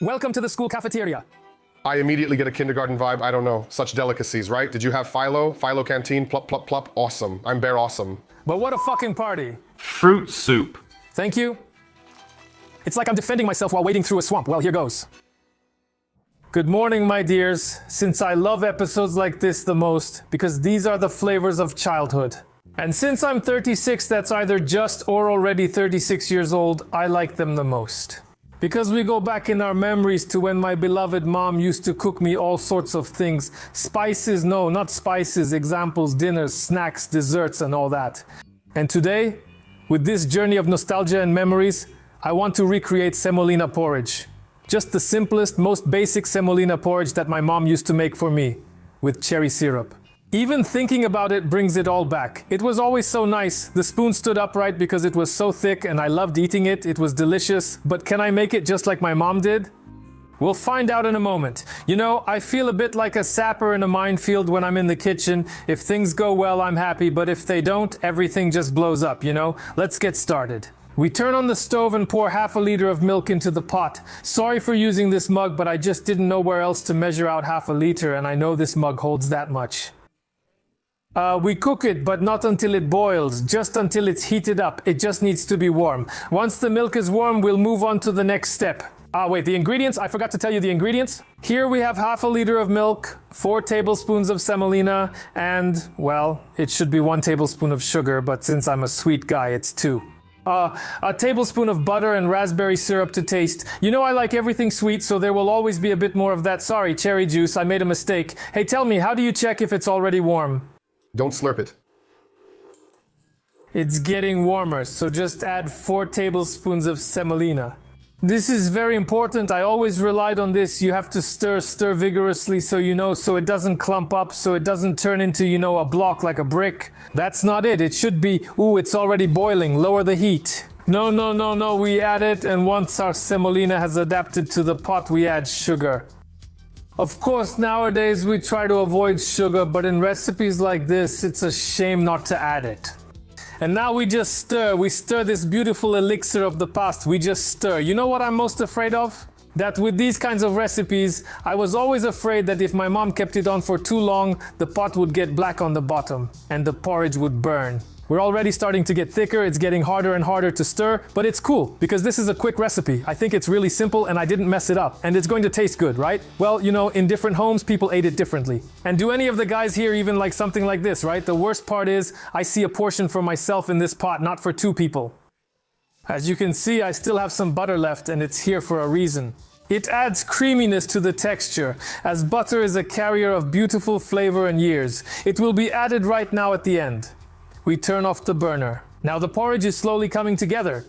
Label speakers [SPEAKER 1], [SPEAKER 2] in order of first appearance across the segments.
[SPEAKER 1] Welcome to the school cafeteria.
[SPEAKER 2] I immediately get a kindergarten vibe. I don't know. Such delicacies, right? Did you have Philo? Philo canteen? Plup, plup, plup. Awesome. I'm bare awesome.
[SPEAKER 1] But what a fucking party.
[SPEAKER 3] Fruit soup.
[SPEAKER 1] Thank you. It's like I'm defending myself while wading through a swamp. Well, here goes. Good morning, my dears. Since I love episodes like this the most, because these are the flavors of childhood. And since I'm 36, that's either just or already 36 years old, I like them the most. Because we go back in our memories to when my beloved mom used to cook me all sorts of things. Spices, no, not spices, examples, dinners, snacks, desserts, and all that. And today, with this journey of nostalgia and memories, I want to recreate semolina porridge. Just the simplest, most basic semolina porridge that my mom used to make for me, with cherry syrup. Even thinking about it brings it all back. It was always so nice. The spoon stood upright because it was so thick and I loved eating it. It was delicious. But can I make it just like my mom did? We'll find out in a moment. You know, I feel a bit like a sapper in a minefield when I'm in the kitchen. If things go well, I'm happy, but if they don't, everything just blows up, you know? Let's get started. We turn on the stove and pour half a liter of milk into the pot. Sorry for using this mug, but I just didn't know where else to measure out half a liter, and I know this mug holds that much. We cook it, but not until it boils, just until it's heated up. It just needs to be warm. Once the milk is warm, we'll move on to the next step. Wait, the ingredients? I forgot to tell you the ingredients. Here we have half a liter of milk, 4 tablespoons of semolina, and, well, it should be 1 tablespoon of sugar, but since I'm a sweet guy, it's 2. A tablespoon of butter and raspberry syrup to taste. You know I like everything sweet, so there will always be a bit more of that. Sorry, cherry juice, I made a mistake. Hey, tell me, how do you check if it's already warm?
[SPEAKER 2] Don't slurp it.
[SPEAKER 1] It's getting warmer, so just add 4 tablespoons of semolina. This is very important. I always relied on this. You have to stir vigorously so it doesn't clump up, so it doesn't turn into, a block like a brick. That's not it. It should be, ooh, it's already boiling. Lower the heat. No. We add it, and once our semolina has adapted to the pot, we add sugar. Of course, nowadays we try to avoid sugar, but in recipes like this, it's a shame not to add it. And now we just stir. We stir this beautiful elixir of the past. We just stir. You know what I'm most afraid of? That with these kinds of recipes, I was always afraid that if my mom kept it on for too long, the pot would get black on the bottom and the porridge would burn. We're already starting to get thicker, it's getting harder and harder to stir, but it's cool, because this is a quick recipe. I think it's really simple and I didn't mess it up. And it's going to taste good, right? Well, in different homes, people ate it differently. And do any of the guys here even like something like this, right? The worst part is, I see a portion for myself in this pot, not for 2 people. As you can see, I still have some butter left, and it's here for a reason. It adds creaminess to the texture, as butter is a carrier of beautiful flavor and years. It will be added right now at the end. We turn off the burner. Now the porridge is slowly coming together.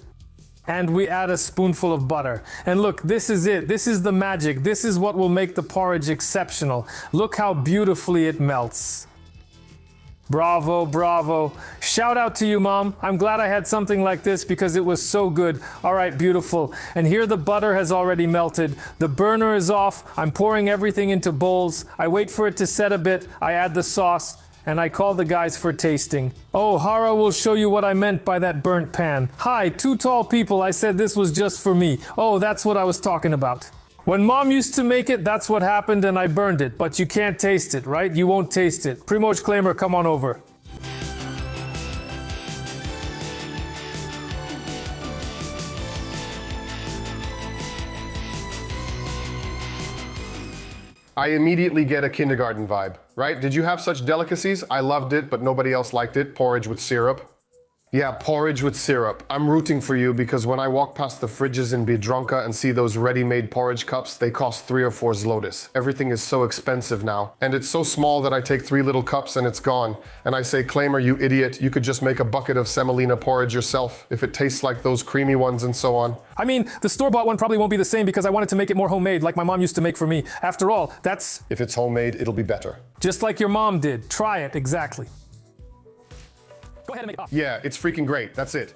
[SPEAKER 1] And we add a spoonful of butter. And look, this is it. This is the magic. This is what will make the porridge exceptional. Look how beautifully it melts. Bravo, bravo. Shout out to you, Mom. I'm glad I had something like this because it was so good. All right, beautiful. And here the butter has already melted. The burner is off. I'm pouring everything into bowls. I wait for it to set a bit. I add the sauce. And I call the guys for tasting. Oh, Hara will show you what I meant by that burnt pan. Hi, 2 tall people, I said this was just for me. Oh, that's what I was talking about. When Mom used to make it, that's what happened and I burned it. But you can't taste it, right? You won't taste it. Primoge Claimer, come on over.
[SPEAKER 2] I immediately get a kindergarten vibe, right? Did you have such delicacies? I loved it, but nobody else liked it. Porridge with syrup. Yeah, porridge with syrup. I'm rooting for you because when I walk past the fridges in Biedronka and see those ready-made porridge cups, they cost 3 or 4 zlotys. Everything is so expensive now. And it's so small that I take 3 little cups and it's gone. And I say, Claimer, you idiot, you could just make a bucket of semolina porridge yourself if it tastes like those creamy ones and so on.
[SPEAKER 1] I mean, the store-bought one probably won't be the same because I wanted to make it more homemade like my mom used to make for me. After all, that's...
[SPEAKER 2] If it's homemade, it'll be better.
[SPEAKER 1] Just like your mom did. Try it, exactly. Go ahead and make it up.
[SPEAKER 2] Yeah, it's freaking great. That's it.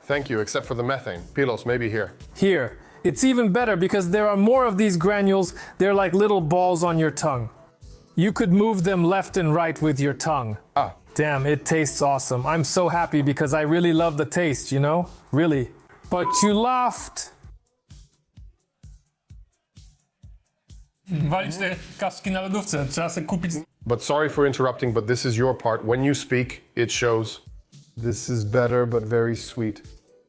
[SPEAKER 2] Thank you, except for the methane. Pilos, maybe here.
[SPEAKER 1] Here. It's even better because there are more of these granules. They're like little balls on your tongue. You could move them left and right with your tongue. Damn, it tastes awesome. I'm so happy because I really love the taste, Really. But you laughed. Walić te kaszki na lodówce, trzeba sobie kupić.
[SPEAKER 2] But sorry for interrupting, but this is your part. When you speak, it shows. This is better, but very sweet.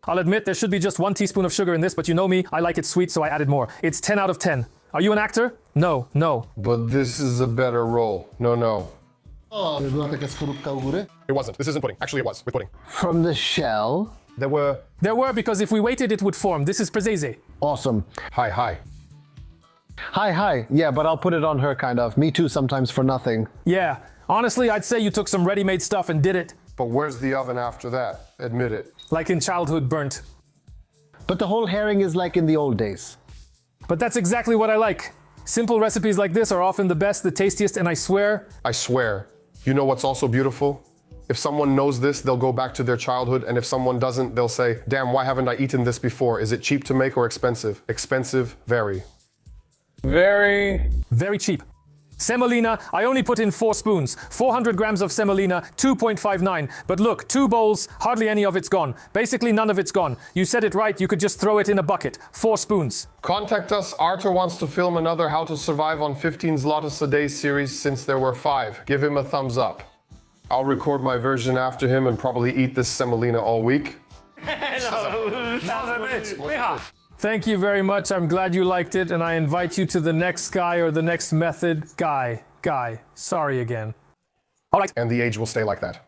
[SPEAKER 1] I'll admit there should be just 1 teaspoon of sugar in this, but you know me, I like it sweet, so I added more. It's 10 out of 10. Are you an actor? No, no.
[SPEAKER 2] But this is a better roll. No, no.
[SPEAKER 3] O, była taka skorupka u góry.
[SPEAKER 2] It wasn't. This isn't pudding. Actually, it was with pudding.
[SPEAKER 3] From the shell.
[SPEAKER 2] There were
[SPEAKER 1] Because if we waited, it would form. This is prezzese.
[SPEAKER 3] Awesome.
[SPEAKER 2] Hi, hi.
[SPEAKER 3] Hi, hi. Yeah, but I'll put it on her kind of. Me too sometimes for nothing.
[SPEAKER 1] Yeah, honestly, I'd say you took some ready-made stuff and did it.
[SPEAKER 2] But where's the oven after that? Admit it.
[SPEAKER 1] Like in childhood burnt.
[SPEAKER 3] But the whole herring is like in the old days.
[SPEAKER 1] But that's exactly what I like. Simple recipes like this are often the best, the tastiest, and I swear...
[SPEAKER 2] I swear. You know what's also beautiful? If someone knows this, they'll go back to their childhood, and if someone doesn't, they'll say, damn, why haven't I eaten this before? Is it cheap to make or expensive? Expensive, very.
[SPEAKER 1] Very cheap. Semolina, I only put in 4 spoons. 400 grams of semolina, 2.59. But look, 2 bowls, hardly any of it's gone. Basically none of it's gone. You said it right, you could just throw it in a bucket. 4 spoons.
[SPEAKER 2] Contact us. Arthur wants to film another How to Survive on 15 Zlotys a Day series since there were 5. Give him a thumbs up. I'll record my version after him and probably eat this semolina all week.
[SPEAKER 1] Thank you very much. I'm glad you liked it, and I invite you to the next guy or the next method. Guy. Sorry again. All right.
[SPEAKER 2] And the age will stay like that.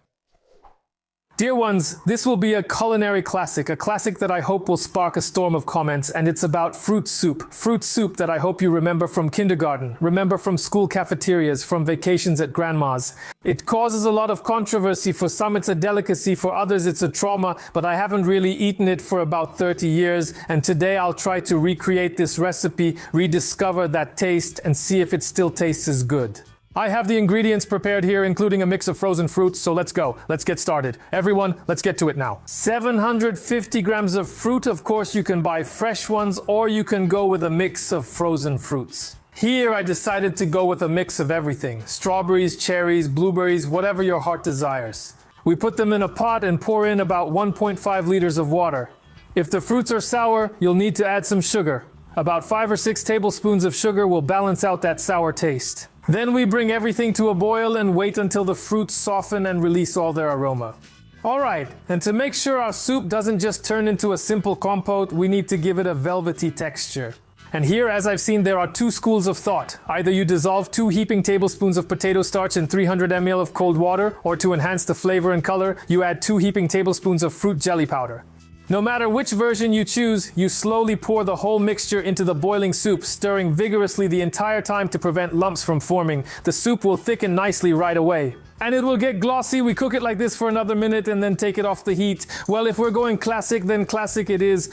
[SPEAKER 1] Dear ones, this will be a culinary classic, a classic that I hope will spark a storm of comments, and it's about fruit soup. Fruit soup that I hope you remember from kindergarten, remember from school cafeterias, from vacations at grandma's. It causes a lot of controversy. For some it's a delicacy, for others it's a trauma, but I haven't really eaten it for about 30 years, and today I'll try to recreate this recipe, rediscover that taste, and see if it still tastes as good. I have the ingredients prepared here, including a mix of frozen fruits, so let's go. Let's get started. Everyone, let's get to it now. 750 grams of fruit. Of course, you can buy fresh ones, or you can go with a mix of frozen fruits. Here, I decided to go with a mix of everything. Strawberries, cherries, blueberries, whatever your heart desires. We put them in a pot and pour in about 1.5 liters of water. If the fruits are sour, you'll need to add some sugar. About 5 or 6 tablespoons of sugar will balance out that sour taste. Then we bring everything to a boil and wait until the fruits soften and release all their aroma. Alright, and to make sure our soup doesn't just turn into a simple compote, we need to give it a velvety texture. And here, as I've seen, there are 2 schools of thought. Either you dissolve 2 heaping tablespoons of potato starch in 300 ml of cold water, or to enhance the flavor and color, you add 2 heaping tablespoons of fruit jelly powder. No matter which version you choose, you slowly pour the whole mixture into the boiling soup, stirring vigorously the entire time to prevent lumps from forming. The soup will thicken nicely right away. And it will get glossy. We cook it like this for another minute and then take it off the heat. Well, if we're going classic, then classic it is.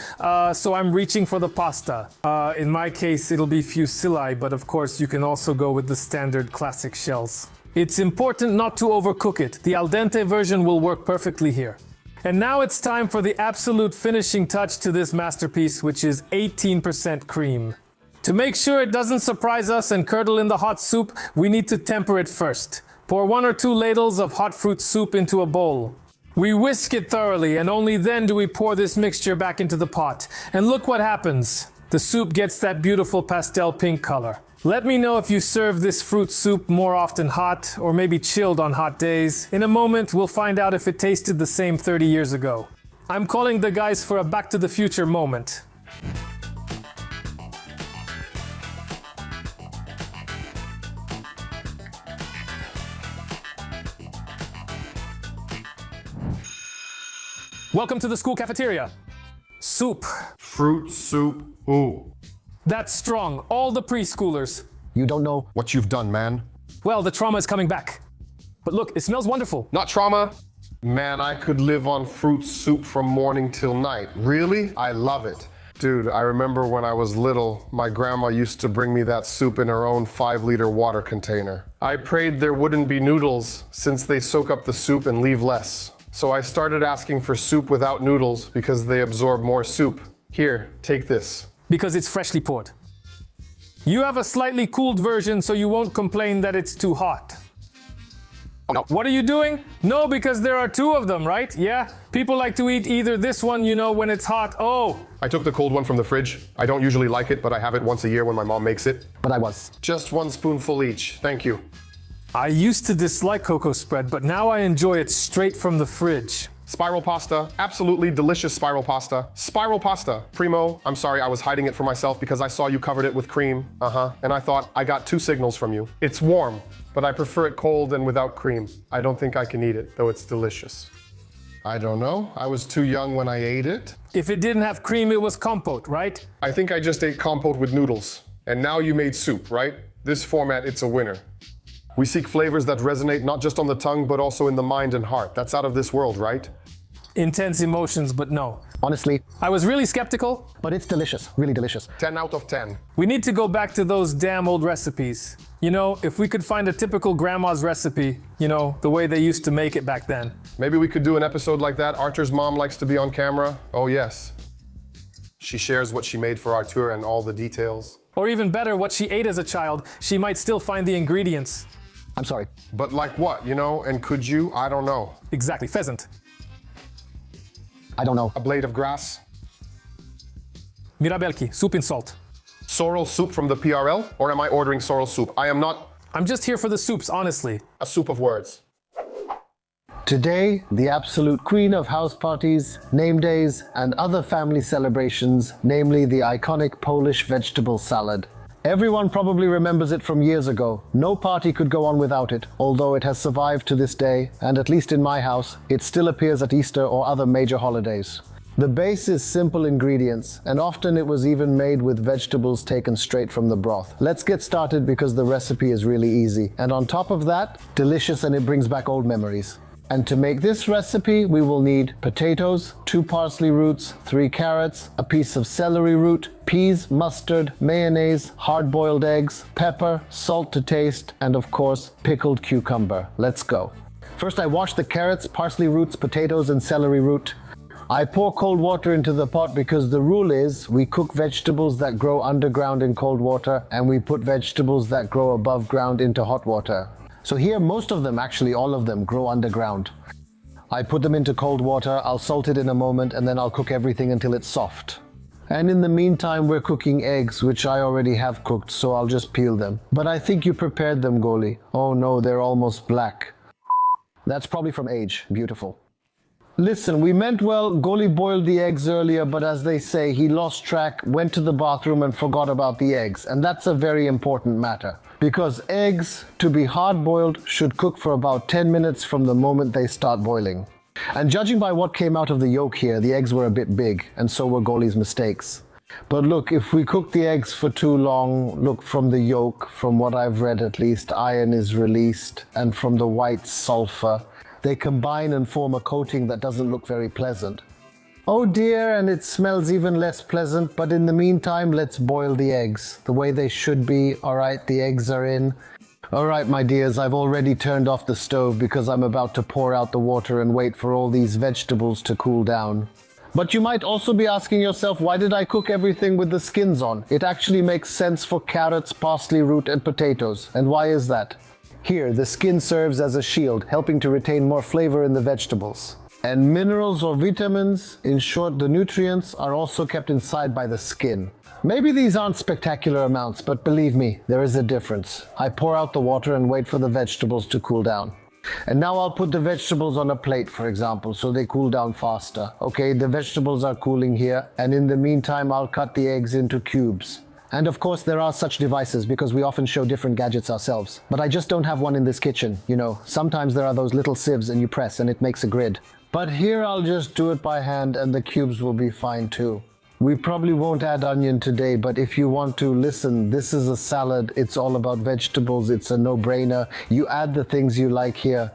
[SPEAKER 1] So I'm reaching for the pasta. In my case, it'll be fusilli, but of course you can also go with the standard classic shells. It's important not to overcook it. The al dente version will work perfectly here. And now it's time for the absolute finishing touch to this masterpiece, which is 18% cream. To make sure it doesn't surprise us and curdle in the hot soup, we need to temper it first. Pour 1 or 2 ladles of hot fruit soup into a bowl. We whisk it thoroughly, and only then do we pour this mixture back into the pot. And look what happens. The soup gets that beautiful pastel pink color. Let me know if you serve this fruit soup more often hot, or maybe chilled on hot days. In a moment, we'll find out if it tasted the same 30 years ago. I'm calling the guys for a Back to the Future moment. Welcome to the school cafeteria. Soup.
[SPEAKER 2] Fruit soup. Ooh.
[SPEAKER 1] That's strong. All the preschoolers.
[SPEAKER 3] You don't know.
[SPEAKER 2] What you've done, man.
[SPEAKER 1] Well, the trauma is coming back. But look, it smells wonderful.
[SPEAKER 2] Not trauma. Man, I could live on fruit soup from morning till night. Really? I love it. Dude, I remember when I was little, my grandma used to bring me that soup in her own 5-liter water container. I prayed there wouldn't be noodles, since they soak up the soup and leave less. So I started asking for soup without noodles because they absorb more soup. Here, take this.
[SPEAKER 1] Because it's freshly poured. You have a slightly cooled version, so you won't complain that it's too hot.
[SPEAKER 2] Oh no.
[SPEAKER 1] What are you doing? No, because there are two of them, right? Yeah? People like to eat either this one, you know, when it's hot. Oh,
[SPEAKER 2] I took the cold one from the fridge. I don't usually like it, but I have it once a year when my mom makes it.
[SPEAKER 3] But I was.
[SPEAKER 2] Just one spoonful each. Thank you.
[SPEAKER 1] I used to dislike cocoa spread, but now I enjoy it straight from the fridge.
[SPEAKER 2] Spiral pasta, absolutely delicious spiral pasta. Spiral pasta. Primo, I'm sorry, I was hiding it for myself because I saw you covered it with cream. And I thought I got two signals from you. It's warm, but I prefer it cold and without cream. I don't think I can eat it, though it's delicious. I don't know. I was too young when I ate it.
[SPEAKER 1] If it didn't have cream, it was compote, right?
[SPEAKER 2] I think I just ate compote with noodles. And now you made soup, right? This format, it's a winner. We seek flavors that resonate not just on the tongue, but also in the mind and heart. That's out of this world, right?
[SPEAKER 1] Intense emotions, but no.
[SPEAKER 3] Honestly,
[SPEAKER 1] I was really skeptical.
[SPEAKER 3] but it's delicious, really delicious.
[SPEAKER 2] 10 out of 10.
[SPEAKER 1] We need to go back to those damn old recipes. You know, if we could find a typical grandma's recipe, you know, the way they used to make it back then.
[SPEAKER 2] Maybe we could do an episode like that. Arthur's mom likes to be on camera. Oh yes. She shares what she made for Arthur and all the details.
[SPEAKER 1] Or even better, what she ate as a child. She might still find the ingredients.
[SPEAKER 3] I'm sorry.
[SPEAKER 2] But like what, you know? And could you? I don't know.
[SPEAKER 1] Exactly, pheasant.
[SPEAKER 3] I don't know.
[SPEAKER 2] A blade of grass?
[SPEAKER 1] Mirabelki, soup in salt.
[SPEAKER 2] Sorrel soup from the PRL? Or am I ordering sorrel soup? I am not
[SPEAKER 1] I'm just here for the soups, honestly.
[SPEAKER 2] a soup of words.
[SPEAKER 3] Today, the absolute queen of house parties, name days, and other family celebrations, namely the iconic Polish vegetable salad. Everyone probably remembers it from years ago. No party could go on without it, although it has survived to this day, and at least in my house, it still appears at Easter or other major holidays. The base is simple ingredients, and often it was even made with vegetables taken straight from the broth. Let's get started because the recipe is really easy, and on top of that, delicious, and it brings back old memories. And to make this recipe, we will need potatoes, 2 parsley roots, 3 carrots, a piece of celery root, peas, mustard, mayonnaise, hard-boiled eggs, pepper, salt to taste, and of course, pickled cucumber. Let's go. First, I wash the carrots, parsley roots, potatoes, and celery root. I pour cold water into the pot because the rule is we cook vegetables that grow underground in cold water, and we put vegetables that grow above ground into hot water. So here, most of them, actually all of them, grow underground. I put them into cold water, I'll salt it in a moment, and then I'll cook everything until it's soft. And in the meantime, we're cooking eggs, which I already have cooked, so I'll just peel them. But I think you prepared them, Goli. Oh no, they're almost black. That's probably from age. Beautiful. Listen, we meant well. Goli boiled the eggs earlier, but as they say, he lost track, went to the bathroom and forgot about the eggs. And that's a very important matter. Because eggs, to be hard-boiled, should cook for about 10 minutes from the moment they start boiling. And judging by what came out of the yolk here, the eggs were a bit big, and so were Goli's mistakes. But look, if we cook the eggs for too long, look, from the yolk, from what I've read at least, iron is released, and from the white, sulfur. They combine and form a coating that doesn't look very pleasant. Oh dear, and it smells even less pleasant, but in the meantime, let's boil the eggs the way they should be. All right, the eggs are in. All right, my dears, I've already turned off the stove because I'm about to pour out the water and wait for all these vegetables to cool down. But you might also be asking yourself, why did I cook everything with the skins on? It actually makes sense for carrots, parsley root, and potatoes. And why is that? Here, the skin serves as a shield, helping to retain more flavor in the vegetables. And minerals or vitamins, in short, the nutrients, are also kept inside by the skin. Maybe these aren't spectacular amounts, but believe me, there is a difference. I pour out the water and wait for the vegetables to cool down. And now I'll put the vegetables on a plate, for example, so they cool down faster. Okay, the vegetables are cooling here, and in the meantime, I'll cut the eggs into cubes. And of course, there are such devices because we often show different gadgets ourselves. But I just don't have one in this kitchen, you know. Sometimes there are those little sieves and you press and it makes a grid. But here I'll just do it by hand and the cubes will be fine too. We probably won't add onion today, but if you want to, listen, this is a salad. It's all about vegetables. It's a no-brainer. You add the things you like here.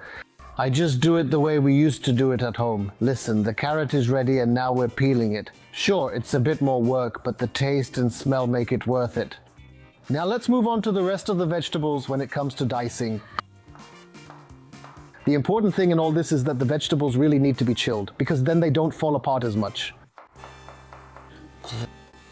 [SPEAKER 3] I just do it the way we used to do it at home. Listen, the carrot is ready and now we're peeling it. Sure, it's a bit more work, but the taste and smell make it worth it. Now let's move on to the rest of the vegetables when it comes to dicing. The important thing in all this is that the vegetables really need to be chilled, because then they don't fall apart as much.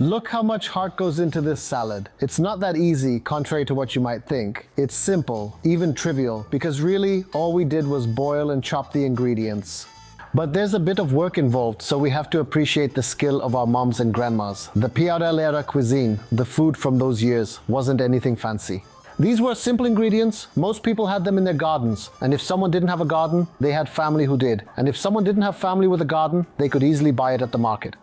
[SPEAKER 3] Look how much heart goes into this salad. It's not that easy, contrary to what you might think. It's simple, even trivial, because really all we did was boil and chop the ingredients. But there's a bit of work involved, so we have to appreciate the skill of our moms and grandmas. The Piaudalera cuisine, the food from those years, wasn't anything fancy. These were simple ingredients. Most people had them in their gardens, and if someone didn't have a garden, they had family who did. And if someone didn't have family with a garden, they could easily buy it at the market.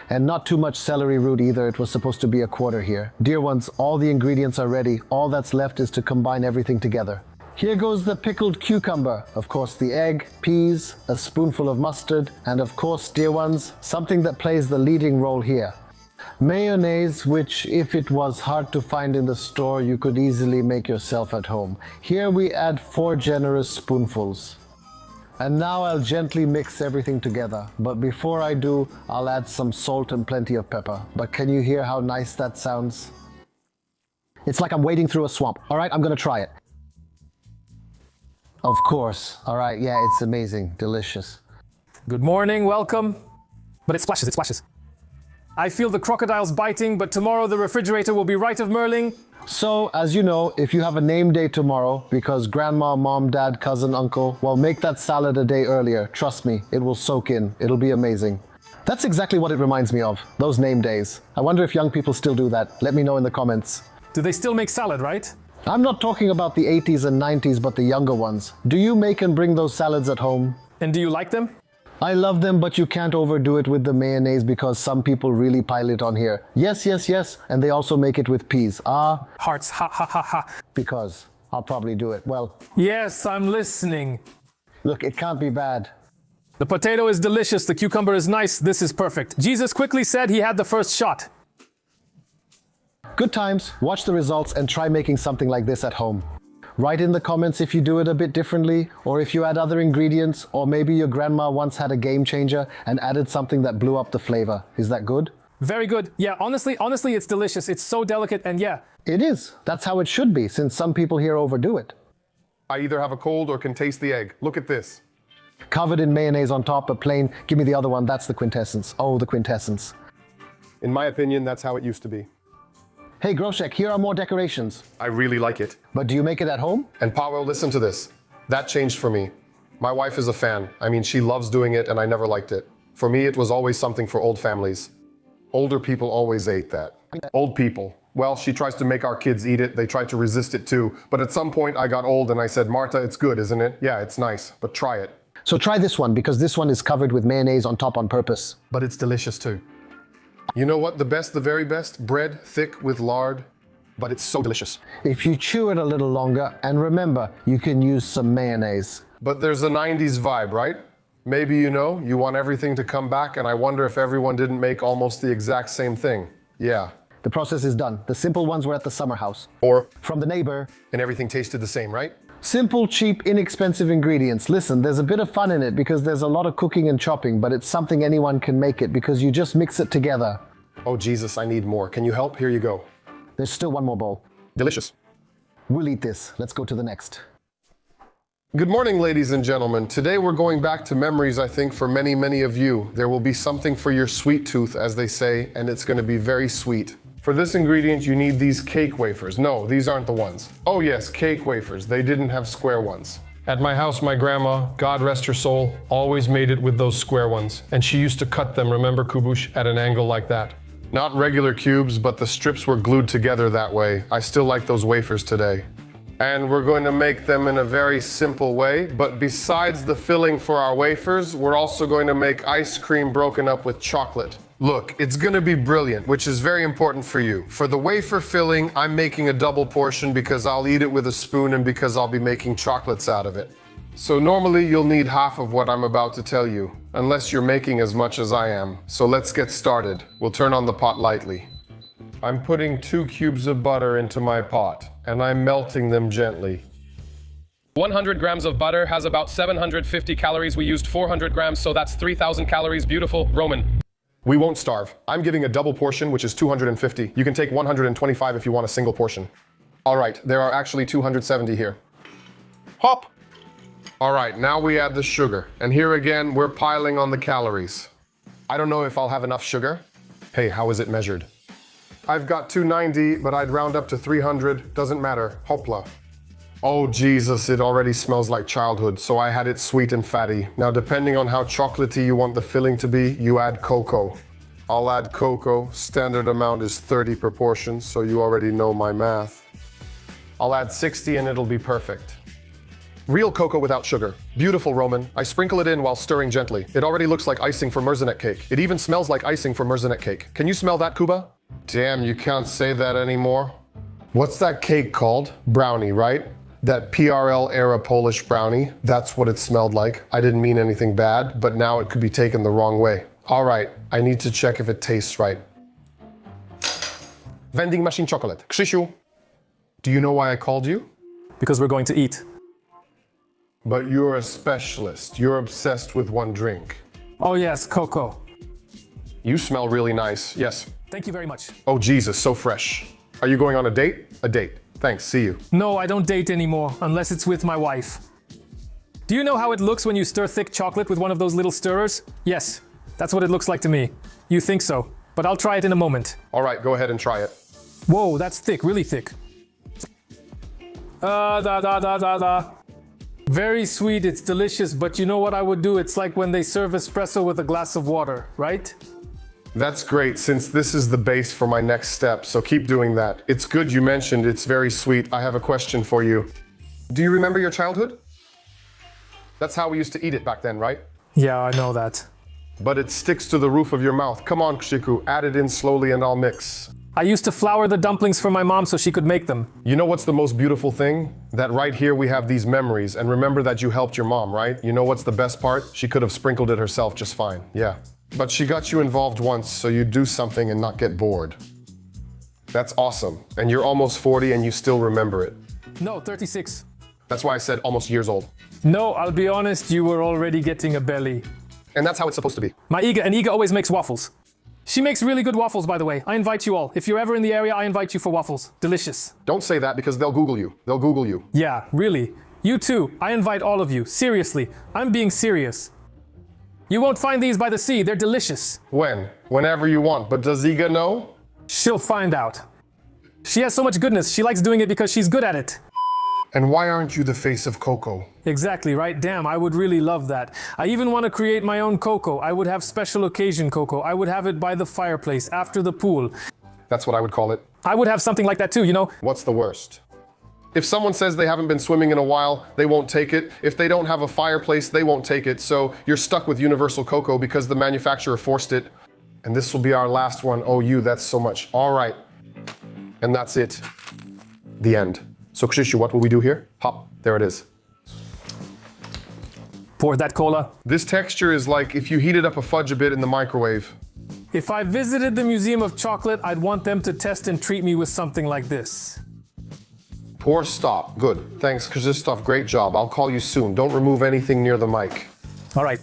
[SPEAKER 3] And not too much celery root either, it was supposed to be a quarter here. Dear ones, all the ingredients are ready. All that's left is to combine everything together. Here goes the pickled cucumber, of course the egg, peas, a spoonful of mustard, and of course, dear ones, something that plays the leading role here. Mayonnaise, which if it was hard to find in the store, you could easily make yourself at home. Here we add 4 generous spoonfuls. And now I'll gently mix everything together. But before I do, I'll add some salt and plenty of pepper. But can you hear how nice that sounds? It's like I'm wading through a swamp. All right, I'm gonna try it. Of course. All right, yeah, it's amazing, delicious.
[SPEAKER 1] Good morning, welcome. But it splashes, it splashes. I feel the crocodiles biting, but tomorrow the refrigerator will be right of Merling.
[SPEAKER 3] So, as you know, if you have a name day tomorrow, because grandma, mom, dad, cousin, uncle, well, make that salad a day earlier. Trust me, it will soak in. It'll be amazing. That's exactly what it reminds me of, those name days. I wonder if young people still do that. Let me know in the comments.
[SPEAKER 1] Do they still make salad, right?
[SPEAKER 3] I'm not talking about the 80s and 90s, but the younger ones. Do you make and bring those salads at home?
[SPEAKER 1] And do you like them?
[SPEAKER 3] I love them, but you can't overdo it with the mayonnaise because some people really pile it on here. Yes, yes, yes, and they also make it with peas.
[SPEAKER 1] Hearts, ha ha ha ha.
[SPEAKER 3] Because I'll probably do it. Well,
[SPEAKER 1] Yes, I'm listening.
[SPEAKER 3] look, it can't be bad.
[SPEAKER 1] The potato is delicious, the cucumber is nice, this is perfect. Jesus quickly said he had the first shot.
[SPEAKER 3] Good times, watch the results and try making something like this at home. Write in the comments if you do it a bit differently, or if you add other ingredients, or maybe your grandma once had a game changer and added something that blew up the flavor. Is that good?
[SPEAKER 1] Very good. Yeah, honestly, it's delicious. It's so delicate and yeah.
[SPEAKER 3] It is. That's how it should be, since some people here overdo it.
[SPEAKER 2] I either have a cold or can taste the egg. Look at this.
[SPEAKER 3] Covered in mayonnaise on top, but plain. Give me the other one, that's the quintessence. Oh, the quintessence.
[SPEAKER 2] In my opinion, that's how it used to be.
[SPEAKER 3] Hey, Groshek, here are more decorations.
[SPEAKER 2] I really like it.
[SPEAKER 3] But do you make it at home?
[SPEAKER 2] And Paolo, listen to this. That changed for me. My wife is a fan. I mean, she loves doing it and I never liked it. For me, it was always something for old families. Older people always ate that. Old people. Well, she tries to make our kids eat it. They try to resist it too. But at some point I got old and I said, Marta, it's good, isn't it? Yeah, it's nice, but try it.
[SPEAKER 3] So try this one, because this one is covered with mayonnaise on top on purpose.
[SPEAKER 2] But it's delicious too. You know what? The best, the very best? Bread thick with lard. But it's so delicious.
[SPEAKER 3] If you chew it a little longer, and remember, you can use some mayonnaise.
[SPEAKER 2] But there's a 90s vibe, right? Maybe you know, you want everything to come back, and I wonder if everyone didn't make almost the exact same thing. Yeah.
[SPEAKER 3] The process is done. The simple ones were at the summer house.
[SPEAKER 2] Or,
[SPEAKER 3] From the neighbor.
[SPEAKER 2] and everything tasted the same, right?
[SPEAKER 3] Simple, cheap, inexpensive ingredients. Listen, there's a bit of fun in it because there's a lot of cooking and chopping, but it's something anyone can make it because you just mix it together.
[SPEAKER 2] Oh, Jesus, I need more. Can you help? Here you go.
[SPEAKER 3] There's still one more bowl.
[SPEAKER 2] Delicious.
[SPEAKER 3] We'll eat this. Let's go to the next.
[SPEAKER 2] Good morning, ladies and gentlemen. Today we're going back to memories, I think, for many, many of you. There will be something for your sweet tooth, as they say, and it's going to be very sweet. For this ingredient, you need these cake wafers. No, these aren't the ones. Oh yes, cake wafers. They didn't have square ones. At my house, my grandma, God rest her soul, always made it with those square ones. And she used to cut them, remember, Kubush, at an angle like that. Not regular cubes, but the strips were glued together that way. I still like those wafers today. And we're going to make them in a very simple way, but besides the filling for our wafers, we're also going to make ice cream broken up with chocolate. Look, it's going to be brilliant, which is very important for you. For the wafer filling, I'm making a double portion because I'll eat it with a spoon and because I'll be making chocolates out of it. So normally you'll need half of what I'm about to tell you, unless you're making as much as I am. So let's get started. We'll turn on the pot lightly. I'm putting 2 cubes of butter into my pot, and I'm melting them gently.
[SPEAKER 4] 100 grams of butter has about 750 calories. We used 400 grams, so that's 3,000 calories. Beautiful. Roman.
[SPEAKER 2] We won't starve. I'm giving a double portion, which is 250. You can take 125 if you want a single portion. All right, there are actually 270 here. Hop! All right, now we add the sugar. And here again, we're piling on the calories. I don't know if I'll have enough sugar. Hey, how is it measured? I've got 290, but I'd round up to 300. Doesn't matter. Hopla. Oh, Jesus, it already smells like childhood, so I had it sweet and fatty. Now, depending on how chocolatey you want the filling to be, you add cocoa. I'll add cocoa. Standard amount is 30 proportions, so you already know my math. I'll add 60 and it'll be perfect. Real cocoa without sugar. Beautiful, Roman. I sprinkle it in while stirring gently. It already looks like icing for Merzenette cake. It even smells like icing for Merzenette cake. Can you smell that, Kuba? Damn, you can't say that anymore. What's that cake called? Brownie, right? That PRL-era Polish brownie. That's what it smelled like. I didn't mean anything bad, but now it could be taken the wrong way. All right, I need to check if it tastes right. Vending machine chocolate. Krzysiu, do you know why I called you?
[SPEAKER 1] Because we're going to eat.
[SPEAKER 2] But you're a specialist. You're obsessed with one drink.
[SPEAKER 1] Oh yes, cocoa.
[SPEAKER 2] You smell really nice. Yes.
[SPEAKER 1] Thank you very much.
[SPEAKER 2] Oh, Jesus, so fresh. Are you going on a date? A date. Thanks, see you.
[SPEAKER 1] No, I don't date anymore, unless it's with my wife. Do you know how it looks when you stir thick chocolate with one of those little stirrers? Yes, that's what it looks like to me. You think so, but I'll try it in a moment.
[SPEAKER 2] All right, go ahead and try it.
[SPEAKER 1] Whoa, that's thick, really thick. Very sweet, it's delicious, but you know what I would do? It's like when they serve espresso with a glass of water, right?
[SPEAKER 2] That's great, since this is the base for my next step, so keep doing that. It's good you mentioned it's very sweet. I have a question for you. Do you remember your childhood? That's how we used to eat it back then, right?
[SPEAKER 1] Yeah, I know that.
[SPEAKER 2] But it sticks to the roof of your mouth. Come on, Krzyku, add it in slowly and I'll mix.
[SPEAKER 1] I used to flour the dumplings for my mom so she could make them.
[SPEAKER 2] You know what's the most beautiful thing? That right here we have these memories, and remember that you helped your mom, right? You know what's the best part? She could have sprinkled it herself just fine, yeah. But she got you involved once, so you do something and not get bored. That's awesome. And you're almost 40 and you still remember it.
[SPEAKER 1] No, 36.
[SPEAKER 2] That's why I said almost years old.
[SPEAKER 1] No, I'll be honest, you were already getting a belly.
[SPEAKER 2] And that's how it's supposed to be.
[SPEAKER 1] My Iga always makes waffles. She makes really good waffles, by the way. I invite you all. If you're ever in the area, I invite you for waffles. Delicious.
[SPEAKER 2] Don't say that because they'll Google you. They'll Google you.
[SPEAKER 1] Yeah, really. You too. I invite all of you. Seriously. I'm being serious. You won't find these by the sea. They're delicious.
[SPEAKER 2] When? Whenever you want. But does Iga know?
[SPEAKER 1] She'll find out. She has so much goodness. She likes doing it because she's good at it.
[SPEAKER 2] And why aren't you the face of cocoa?
[SPEAKER 1] Exactly, right? Damn, I would really love that. I even want to create my own cocoa. I would have special occasion cocoa. I would have it by the fireplace, after the pool.
[SPEAKER 2] That's what I would call it.
[SPEAKER 1] I would have something like that too, you know?
[SPEAKER 2] What's the worst? If someone says they haven't been swimming in a while, they won't take it. If they don't have a fireplace, they won't take it. So you're stuck with universal cocoa because the manufacturer forced it. And this will be our last one. Oh, that's so much. All right. And that's it. The end. So Krzysiu, what will we do here? Hop, there it is.
[SPEAKER 1] Pour that cola.
[SPEAKER 2] This texture is like if you heated up a fudge a bit in the microwave.
[SPEAKER 1] If I visited the Museum of Chocolate, I'd want them to test and treat me with something like this.
[SPEAKER 2] Pour stop. Good. Thanks, Krzysztof. Great job. I'll call you soon. Don't remove anything near the mic.
[SPEAKER 1] All right.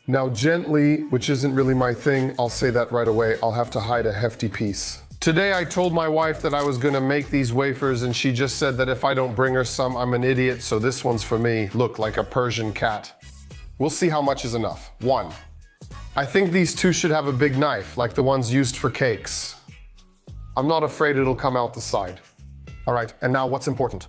[SPEAKER 2] Now gently, which isn't really my thing, I'll say that right away. I'll have to hide a hefty piece. Today I told my wife that I was gonna make these wafers and she just said that if I don't bring her some, I'm an idiot, so this one's for me. Look, like a Persian cat. We'll see how much is enough. 1. I think these 2 should have a big knife, like the ones used for cakes. I'm not afraid it'll come out the side. All right, and now what's important?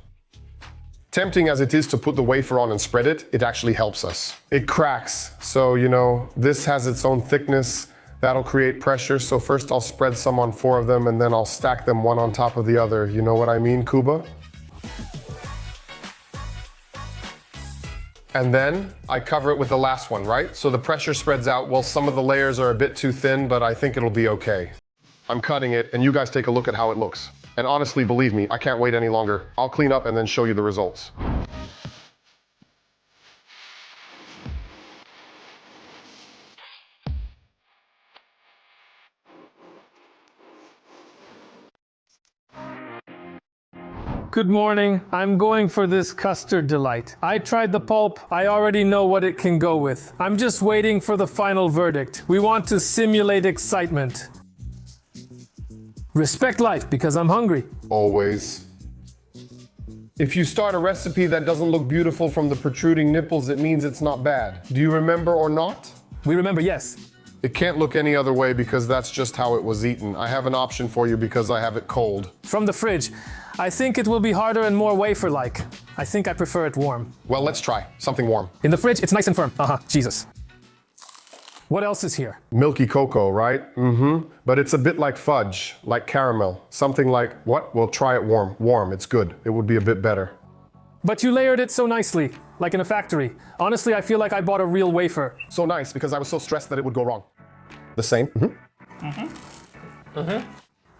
[SPEAKER 2] Tempting as it is to put the wafer on and spread it, it actually helps us. It cracks, so this has its own thickness. That'll create pressure, so first I'll spread some on 4 of them and then I'll stack them one on top of the other. You know what I mean, Kuba? And then I cover it with the last one, right? So the pressure spreads out. Well, some of the layers are a bit too thin, but I think it'll be okay. I'm cutting it and you guys take a look at how it looks. And honestly, believe me, I can't wait any longer. I'll clean up and then show you the results.
[SPEAKER 1] Good morning. I'm going for this custard delight. I tried the pulp. I already know what it can go with. I'm just waiting for the final verdict. We want to simulate excitement. Respect life because I'm hungry.
[SPEAKER 2] Always. If you start a recipe that doesn't look beautiful from the protruding nipples, it means it's not bad. Do you remember or not?
[SPEAKER 1] We remember, yes.
[SPEAKER 2] It can't look any other way because that's just how it was eaten. I have an option for you because I have it cold.
[SPEAKER 1] From the fridge. I think it will be harder and more wafer-like. I think I prefer it warm.
[SPEAKER 2] Well, let's try something warm.
[SPEAKER 1] In the fridge, it's nice and firm. Jesus. What else is here?
[SPEAKER 2] Milky cocoa, right? Mm-hmm. But it's a bit like fudge, like caramel. Something like, what? We'll try it warm. Warm, it's good. It would be a bit better.
[SPEAKER 1] But you layered it so nicely, like in a factory. Honestly, I feel like I bought a real wafer.
[SPEAKER 2] So nice because I was so stressed that it would go wrong. The same?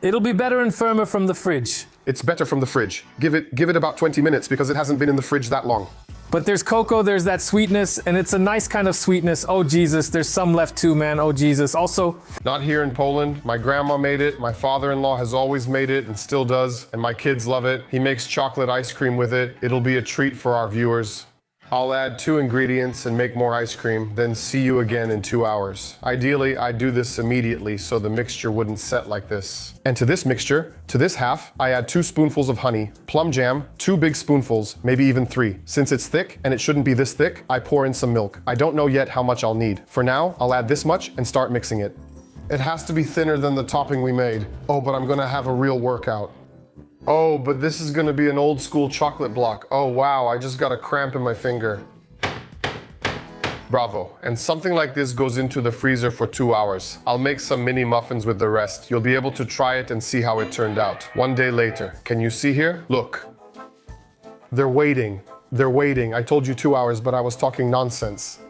[SPEAKER 1] It'll be better and firmer from the fridge.
[SPEAKER 2] It's better from the fridge. Give it about 20 minutes because it hasn't been in the fridge that long.
[SPEAKER 1] But there's cocoa, there's that sweetness, and it's a nice kind of sweetness. Oh Jesus, there's some left too, man. Oh Jesus. Also,
[SPEAKER 2] Not here in Poland. My grandma made it. My father-in-law has always made it and still does. And my kids love it. He makes chocolate ice cream with it. It'll be a treat for our viewers. I'll add 2 ingredients and make more ice cream, then see you again in 2 hours. Ideally, I'd do this immediately so the mixture wouldn't set like this. And to this mixture, to this half, I add 2 spoonfuls of honey, plum jam, 2 big spoonfuls, maybe even 3. Since it's thick, and it shouldn't be this thick, I pour in some milk. I don't know yet how much I'll need. For now, I'll add this much and start mixing it. It has to be thinner than the topping we made. Oh, but I'm gonna have a real workout. Oh, but this is gonna be an old school chocolate block. Oh wow, I just got a cramp in my finger. Bravo. And something like this goes into the freezer for 2 hours. I'll make some mini muffins with the rest. You'll be able to try it and see how it turned out. 1 day later. Can you see here? Look. They're waiting. They're waiting. I told you 2 hours, but I was talking nonsense.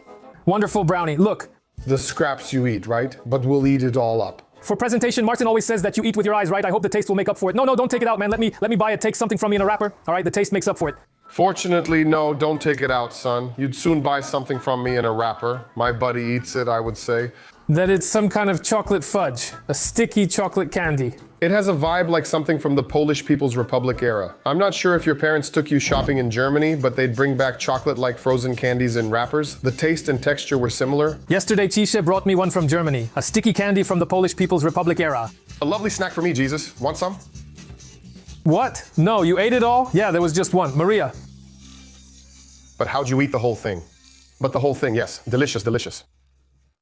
[SPEAKER 1] wonderful brownie. Look,
[SPEAKER 2] The scraps you eat, right? But we'll eat it all up.
[SPEAKER 1] for presentation, Martin always says that you eat with your eyes, right? I hope the taste will make up for it. No, don't take it out, man. Let me buy it. Take something from me in a wrapper. All right, the taste makes up for it.
[SPEAKER 2] Fortunately, no, don't take it out, son. You'd soon buy something from me in a wrapper. My buddy eats it, I would say.
[SPEAKER 1] That it's some kind of chocolate fudge, a sticky chocolate candy.
[SPEAKER 2] It has a vibe like something from the Polish People's Republic era. I'm not sure if your parents took you shopping in Germany, but they'd bring back chocolate-like frozen candies in wrappers. The taste and texture were similar.
[SPEAKER 1] Yesterday, Cisha brought me one from Germany, a sticky candy from the Polish People's Republic era.
[SPEAKER 2] A lovely snack for me, Jesus. Want some?
[SPEAKER 1] What? No, you ate it all? Yeah, there was just one. Maria.
[SPEAKER 2] But how'd you eat the whole thing? But the whole thing, yes. Delicious, delicious.